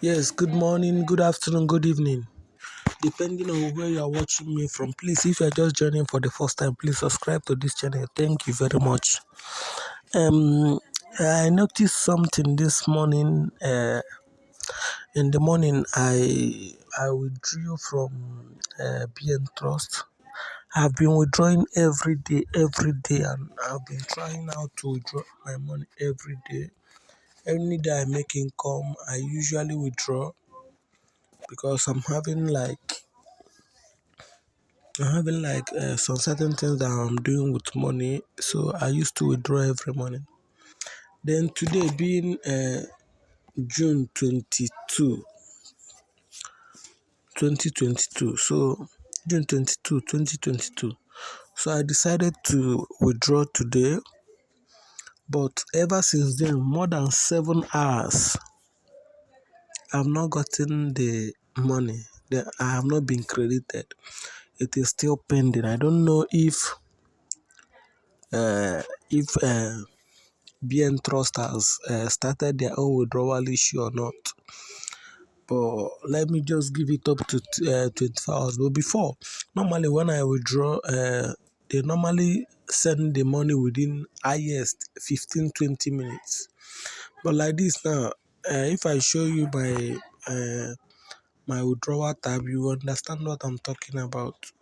Yes, good morning, good afternoon, good evening, depending on where you are watching me from. Please, if you are just joining for the first time, please subscribe to this channel. Thank you very much. Um, I noticed something this morning. In the morning, I withdrew from BNtrust. I've been withdrawing every day, and I've been trying out to withdraw my money every day. Any day I make income, I usually withdraw because I'm having some certain things that I'm doing with money, so I used to withdraw every morning. Then today being June 22, 2022, so June 22, 2022. So I decided to withdraw today, but ever since then, more than 7 hours, I've not gotten the money. I have not been credited. It is still pending. I don't know if BNtrust has started their own withdrawal issue or not. But let me just give it up to 24 hours. But before, normally when I withdraw, they normally send the money within highest 15-20 minutes. But like this now, if I show you my withdrawal tab, you understand what I'm talking about.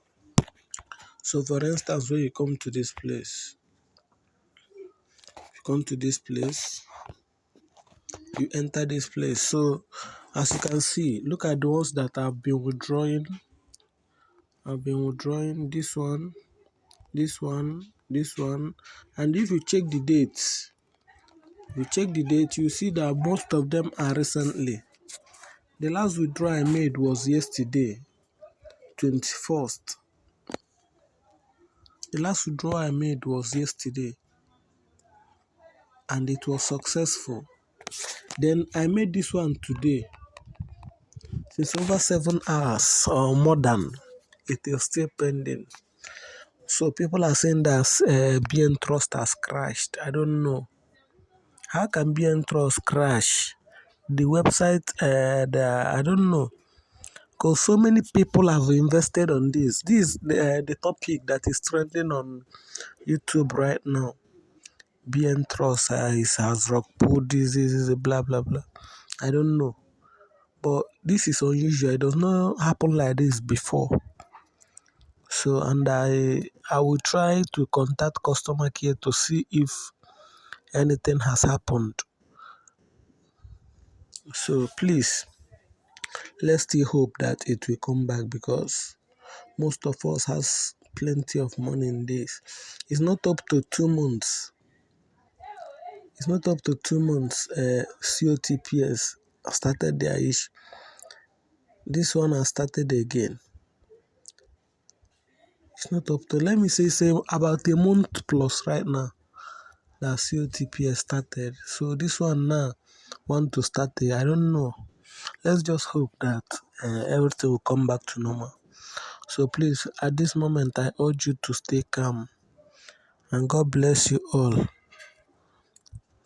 So for instance, when you come to this place, you enter this place. So as you can see, look at the ones that I've been withdrawing. This one, this one, this one. And if you check the dates, you see that most of them are recently. The last withdrawal I made was yesterday, 21st. The last withdrawal I made was yesterday, and it was successful. Then I made this one today. Since over 7 hours or more than, it is still pending. So people are saying that BNtrust has crashed. I don't know. How can BNtrust crash? The website, I don't know. Because so many people have invested on this. This is the topic that is trending on YouTube right now. BNtrust has rock pulled this, blah, blah, blah. I don't know. But this is unusual. It does not happen like this before. So, and I will try to contact customer care to see if anything has happened. So please, let's still hope that it will come back, because most of us has plenty of money in this. It's not up to 2 months. It's not up to 2 months. Cotps started their issue. This one has started again. It's not up to, let me say about a month plus right now that Cotps started. So this one now want to start it. I don't know. Let's just hope that everything will come back to normal. So please, at this moment, I urge you to stay calm, and God bless you all.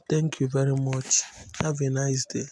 Thank you very much. Have a nice day.